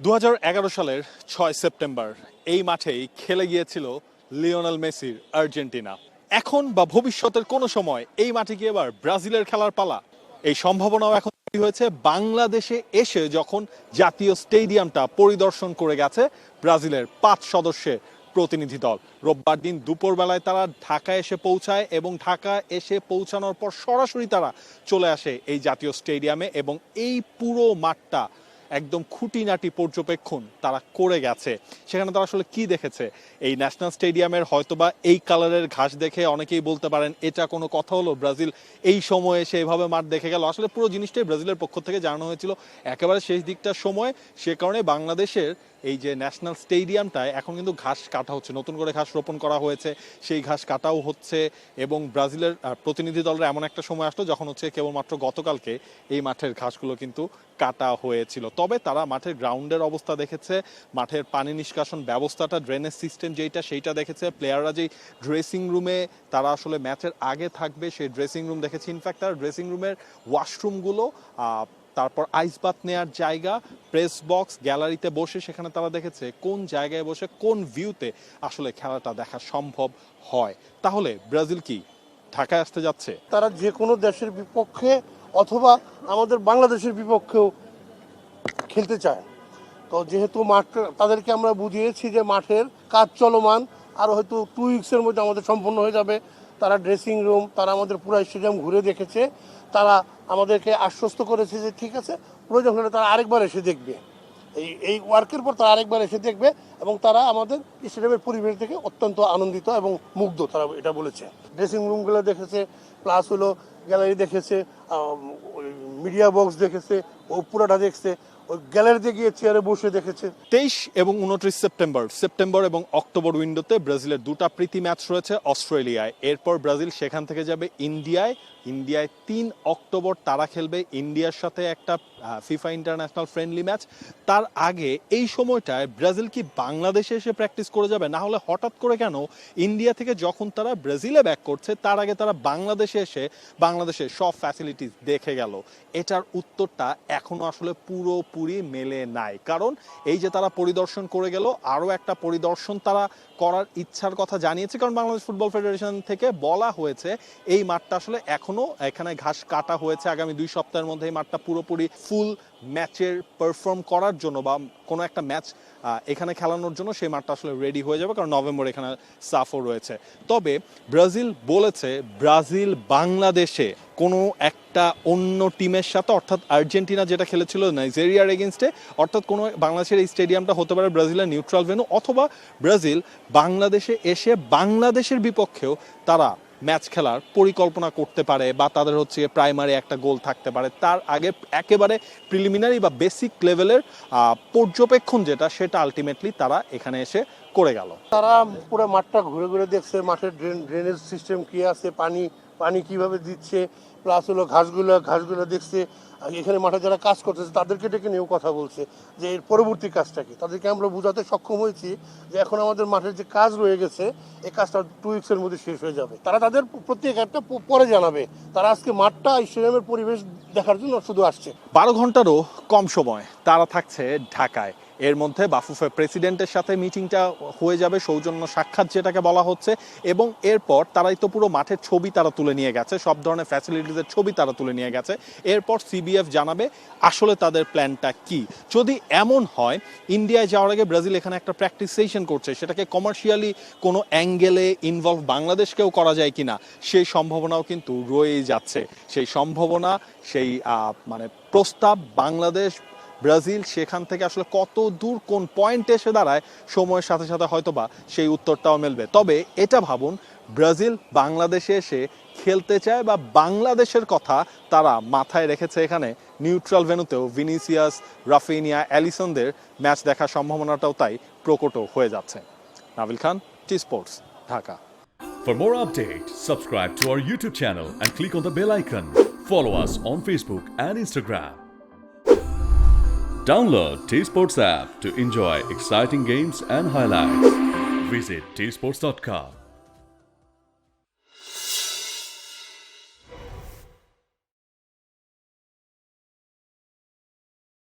2011 সালের 6 সেপ্টেম্বর এই মাঠেই খেলে গিয়েছিল লিওনেল মেসির আর্জেন্টিনা। এখন বা ভবিষ্যতের কোনো সময় এই মাঠে গিয়ে এবার ব্রাজিলের খেলার পালা। এই সম্ভাবনাও এখন তৈরি হয়েছে বাংলাদেশে এসে যখন জাতীয় স্টেডিয়ামটা পরিদর্শন করে গেছে ব্রাজিলের 5 সদস্যের প্রতিনিধি দল। রোববার দিন দুপুরবেলায় তারা ঢাকায় এসে পৌঁছায় এবং ঢাকা এসে পৌঁছানোর পর সরাসরি তারা চলে আসে এই জাতীয় স্টেডিয়ামে এবং এই পুরো মাঠটা একদম খুঁটিনাটি পর্যবেক্ষণ তারা করে গেছে। সেখানে তারা আসলে কি দেখেছে, এই ন্যাশনাল স্টেডিয়ামের হয়তোবা এই কালারের ঘাস দেখে অনেকেই বলতে পারেন এটা কোনো কথা হলো, ব্রাজিল এই সময়ে এসে এভাবে মাঠ দেখে গেল। আসলে পুরো জিনিসটাই ব্রাজিলের পক্ষ থেকে জানানো হয়েছিল একেবারে শেষ দিকটার সময়। সে কারণে বাংলাদেশের এই যে ন্যাশনাল স্টেডিয়ামটায় এখন কিন্তু ঘাস কাটা হচ্ছে, নতুন করে ঘাস রোপণ করা হয়েছে, সেই ঘাস কাটাও হচ্ছে। এবং ব্রাজিলের প্রতিনিধি দলরা এমন একটা সময় আসলো যখন হচ্ছে কেবলমাত্র গতকালকে এই মাঠের ঘাসগুলো কিন্তু কাটা হয়েছিল। তবে তারা মাঠের গ্রাউন্ডের অবস্থা দেখেছে, মাঠের পানি নিষ্কাশন ব্যবস্থাটা, ড্রেনেজ সিস্টেম সেইটা দেখেছে, প্লেয়াররা যেই ড্রেসিং রুমে তারা আসলে ম্যাচের আগে থাকবে সেই ড্রেসিং রুম দেখেছে। ইনফ্যাক্ট তারা ড্রেসিং রুমের ওয়াশরুমগুলো, তারপর আইস বাথ নেওয়ার জায়গা, প্রেস বক্স, গ্যালারিতে বসে সেখানে তারা দেখেছে কোন জায়গায় বসে কোন ভিউতে আসলে খেলাটা দেখা সম্ভব হয়। তাহলে ব্রাজিল কি ঢাকায় আসতে যাচ্ছে? তারা যে কোনো দেশের বিপক্ষে অথবা আমাদের বাংলাদেশের বিপক্ষেও খেলতে চায়। তো যেহেতু মাঠ তাদেরকে আমরা বুঝিয়েছি যে মাঠের কাজ চলমান, আর হয়তো 2 উইক্সের মধ্যে আমাদের সম্পন্ন হয়ে যাবে। তারা ড্রেসিং রুম, তারা আমাদের পুরো স্টেডিয়াম ঘুরে দেখেছে, তারা আমাদেরকে আশ্বস্ত করেছে যে ঠিক আছে, প্রয়োজন হলে তারা আরেকবার এসে দেখবে। এই ওয়ার্কের পর তারা আরেকবার এসে দেখবে এবং তারা আমাদের স্টেডিয়ামের পরিবেশ থেকে অত্যন্ত আনন্দিত এবং মুগ্ধ, তারা এটা বলেছে। ড্রেসিং রুমগুলো দেখেছে, প্লাস হলো গ্যালারি দেখেছে, মিডিয়া বক্স দেখেছে, ও পুরোটা দেখছে, ওই গ্যালারিতে গিয়ে চেয়ারে বসে দেখেছে। 23 এবং 29 সেপ্টেম্বর এবং অক্টোবর উইন্ডোতে ব্রাজিলের দুটা প্রীতি ম্যাচ রয়েছে অস্ট্রেলিয়ায়। এরপর ব্রাজিল সেখান থেকে যাবে ইন্ডিয়ায়। 3 অক্টোবর তারা খেলবে ইন্ডিয়ার সাথে একটা ফিফা ইন্টারন্যাশনাল ফ্রেন্ডলি ম্যাচ। তার আগে এই সময়টায় ব্রাজিল কি বাংলাদেশে এসে প্র্যাকটিস করে যাবে? না হলে হঠাৎ করে কেন ইন্ডিয়া থেকে যখন তারা ব্রাজিলে ব্যাক করছে তার আগে তারা বাংলাদেশে এসে বাংলাদেশের সব ফ্যাসিলিটিস দেখে গেল? এটার উত্তরটা এখনো আসলে পুরোপুরি মেলে নাই। কারণ এই যে তারা পরিদর্শন করে গেল, আরও একটা পরিদর্শন তারা করার ইচ্ছার কথা জানিয়েছে। কারণ বাংলাদেশ ফুটবল ফেডারেশন থেকে বলা হয়েছে এই মাঠটা আসলে এখনো এখানে ঘাস কাটা হয়েছে, আগামী 2 সপ্তাহের মধ্যে এই মাঠটা পুরোপুরি ফুল ম্যাচের পারফর্ম করার জন্য বা কোনো একটা ম্যাচ এখানে খেলানোর জন্য সেই মাঠটা আসলে রেডি হয়ে যাবে, কারণ নভেম্বর এখানে সাফও রয়েছে। তবে ব্রাজিল বলেছে ব্রাজিল বাংলাদেশে কোনো একটা অন্য টিমের সাথে, অর্থাৎ আর্জেন্টিনা যেটা খেলেছিল নাইজেরিয়ার এগেনস্টে, অর্থাৎ কোনো বাংলাদেশের এই স্টেডিয়ামটা হতে পারে ব্রাজিলের নিউট্রাল ভেন্যু, অথবা ব্রাজিল বাংলাদেশে এসে বাংলাদেশের বিপক্ষেও তারা ম্যাচ খেলার পরিকল্পনা করতে পারে, বা তাদের হচ্ছে প্রাইমারি একটা গোল থাকতে পারে। তার আগে একেবারে প্রিলিমিনারি বা বেসিক লেভেলের পর্যবেক্ষণ সেটা আলটিমেটলি তারা এখানে এসে করে গেল। তারা পুরো মাঠটা ঘুরে ঘুরে দেখছে, মাঠের ড্রেনেজ সিস্টেম কি আছে, পানি কিভাবে দিচ্ছে, প্লাস হলো ঘাসগুলো দেখছে। এখানে মাঠে যারা কাজ করতেছে তাদেরকে ডেকে নিয়েও কথা বলছে যে এর পরবর্তী কাজটা কি। তাদেরকে আমরা বোঝাতে সক্ষম হয়েছি যে এখন আমাদের মাঠের যে কাজ রয়ে গেছে এই কাজটা 2 উইক্সের মধ্যে শেষ হয়ে যাবে। তারা তাদের প্রত্যেক একটা পরে জানাবে। তারা আজকে মাঠটা স্টেডিয়ামের পরিবেশ দেখার জন্য শুধু আসছে। 12 ঘন্টারও কম সময় তারা থাকছে ঢাকায়। এর মধ্যে বাফুফে প্রেসিডেন্টের সাথে মিটিংটা হয়ে যাবে, সৌজন্য সাক্ষাৎ যেটাকে বলা হচ্ছে, এবং এরপর তারাই তো পুরো মাঠের ছবি তারা তুলে নিয়ে গেছে, সব ধরনের ফ্যাসিলিটিসের ছবি তারা তুলে নিয়ে গেছে। এরপর সিবিএফ জানাবে আসলে তাদের প্ল্যানটা কি। যদি এমন হয় ইন্ডিয়ায় যাওয়ার আগে ব্রাজিল এখানে একটা প্র্যাকটিস সেশন করছে, সেটাকে কমার্শিয়ালি কোনো অ্যাঙ্গেলে ইনভলভ বাংলাদেশকেও করা যায় কিনা সেই সম্ভাবনাও কিন্তু রয়েই যাচ্ছে। সেই সম্ভাবনা, সেই প্রস্তাব বাংলাদেশ ব্রাজিল সেখান থেকে আসলে কত দূর কোন পয়েন্টে এসে দাঁড়ায় সময়ের সাথে সাথে হয়তোবা সেই উত্তরটাও মিলবে। তবে এটা ভাবুন, ব্রাজিল বাংলাদেশে এসে খেলতে চায় বা বাংলাদেশের কথা তারা মাথায় রেখেছে। এখানে নিউট্রাল ভেন্যুতেও ভিনিসিয়াস, রাফিনিয়া, অ্যালিসনদের ম্যাচ দেখার সম্ভাবনাটাও তাই প্রকট হয়ে যাচ্ছে। Nabil Khan, T Sports, Dhaka. For more updates, subscribe to our YouTube channel and click on the bell icon. Follow us on Facebook and Instagram. Download T-Sports app to enjoy exciting games and highlights. Visit tsports.com.